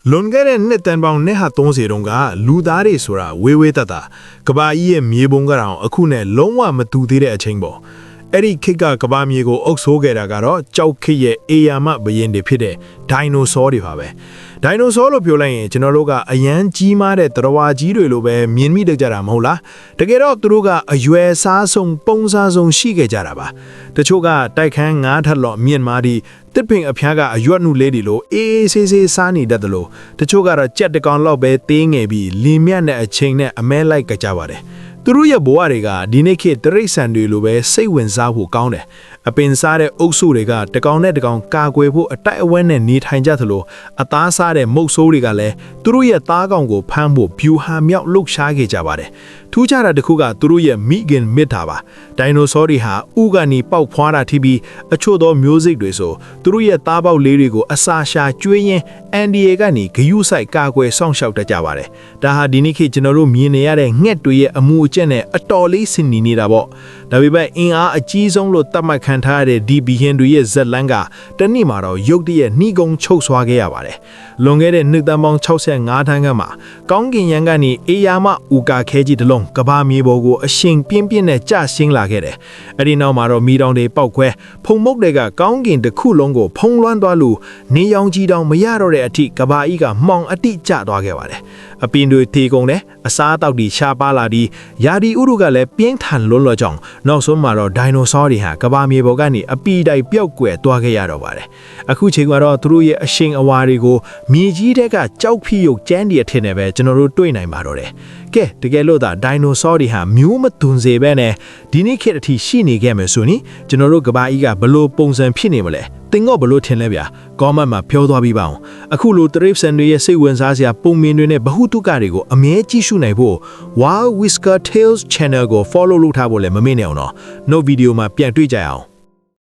လွန်ခဲ့တဲ့နှစ်တန်ပေါင်းနှစ်ဟာ30တုန်းကလူသားတွေဆိုတာဝေးဝေးတတ်တာကဘာကြီးရဲ့မြေပုံကတော့အခုနဲ့လုံးဝမတူသေးတဲ့အချိန်ပေါ့အဲ့ဒီခေတ်ကကဘာမြေကိုအုပ်ဆိုးခဲ့တာကတော့ကြောက်ခေတ်ရဲ့အေယာမဘရင်တွေဖြစ်တဲ့ဒိုင်နိုဆောတွေပါပဲဒိုင်နိုဆောလို့ပြောလိုက်ရင်ကျွန်တော်တို့ကအရန်ကြီးမားတဲ့တရဝါကြီးတွေလိုပဲမြင်မိတတ်ကြတာမဟုတ်လားတကယ်တော့သူတို့ကအရွယ်စားဆုံးပုံစားဆုံးရှိခဲ့ကြတာပါတချို့ကတိုက်ခန်း9ထပ်လော့မြင့်မားသည့်တစ်ပင်အဖျားကအရွက်နုလေးတွေလိုအေးဆေးဆေးစားနေတတ်တယ်လို့တချို့ကတော့ကြက်တကောင်လောက်ပဲသေးငယ်ပြီးလင်းမြတ်တဲ့အချိန်နဲ့အမဲလိုက်ကြပါတယ်သူတို့ရဲ့ဘဝတွေကဒီနေ့ခေတ်တရိတ်ဆန်တွေလိုပဲစိတ်ဝင်စားဖို့ကောင်းတယ်အပင်စားတဲ့အုပ်စုတွေကတကောင်နဲ့တကောင်ကာကွယ်ဖို့အတိုက်အဝဲနဲ့နေထိုင်ကြသလိုအသားစားတဲ့မုတ်ဆိုးတွေကလည်းသူတို့ရဲ့သားကောင်ကိုဖမ်းဖို့ဗျူဟာမြောက်လှုပ်ရှားခဲ့ကြပါတယ်ထူးခြားတာတစ်ခုကသူတို့ရဲ့မိခင်မစ်တာပါဒိုင်နိုဆောတွေဟာဥကနေပေါက်ဖွားတာထိပြီးအချို့သောမျိုးစိတ်တွေဆိုသူတို့ရဲ့သားပေါက်လေးတွေကိုအစာရှာကျွေးရင်းအန်ဒီယေကနေဂယုဆိုင်ကာကွယ်ဆောင်ရှောက်တတ်ကြပါတယ်ဒါဟာဒီနေ့ခေတ်ကျွန်တော်တို့မြင်နေရတဲ့ငှက်တွေရဲ့အမှုအကျင့်နဲ့အတော်လေးဆင်နီနေတာပေါ့ဒါပေမဲ့အင်အားအကြီးဆုံးလို့သတ်မှတ်ခံထားရတဲ့ဒီဘီဟင်တွေရဲ့ဇက်လန်းကတနေ့မှာတော့ရုတ်တရက်နှီးကုံချုပ်ဆွားခဲ့ရပါတယ်လွန်ခဲ့တဲ့နှစ်တန်ပေါင်း65ထန်းကမှာကောင်းကင်ရန်ကနေအေယာမဥကာခဲကြီးတလုံးကဘာမြေပေါ်ကိုအရှင်ပြင်းပြင်းနဲ့ကျဆင်းလာခဲ့တယ်အဲ့ဒီနောက်မှာတော့မီတောင်တွေပောက်ခွဲဖုံမုတ်တွေကကောင်းကင်တစ်ခုလုံးကိုဖုံးလွှမ်းသွားလို့နေရောင်ကြီးတောင်မရတော့တဲ့အထိကဘာကြီးကမှောင်အတိကျသွားခဲ့ပါတယ်အပင်တွေထေကုန်တယ်အစားအသောက်တွေရှားပါလာပြီးယာဒီဥရုကလည်းပြင်းထန်လွန်းလော်ကြောင်းနောက်ဆုံးမှာတော့ဒိုင်နိုဆောတွေဟာကဘာမြေပေါ်ကနေအပီတိုက်ပျောက်ကွယ်သွားခဲ့ရတော့ပါတယ်အခုချိန်ကတော့သူတို့ရဲ့အရှင်အဝါတွေကိုမြေကြီးတဲကကြောက်ဖိရုပ်ကျန်းဒီအထင်နဲ့ပဲကျွန်တော်တို့တွေ့နိုင်ပါတော့တယ်ကဲတကယ်လို့သာဒိုင်နိုဆောတွေဟာမျိုးမသွန်စေပဲနဲ့ဒီနေ့ခေတ်အထိရှိနေခဲ့မယ်ဆိုရင်ကျွန်တော်တို့ကဘာကြီးကဘလို့ပုံစံဖြစ်နေမလဲတင်တော့ဘလို့ထင်လဲဗျာကောမန့်မှာပြောသွားပြီးပါအောင်အခုလိုတရိပ်ဆန်တွေရဲ့စိတ်ဝင်စားစရာပုံမြင်တွေနဲ့ဗဟုသုကတွေကိုအမြဲကြည့်ရှုနိုင်ဖို့ Wild Whisker Tales Channel ကို follow လုပ်ထားဖို့လည်းမမေ့နဲ့အောင်နော်နောက်ဗီဒီယိုမှာပြန်တွေ့ကြရအောင်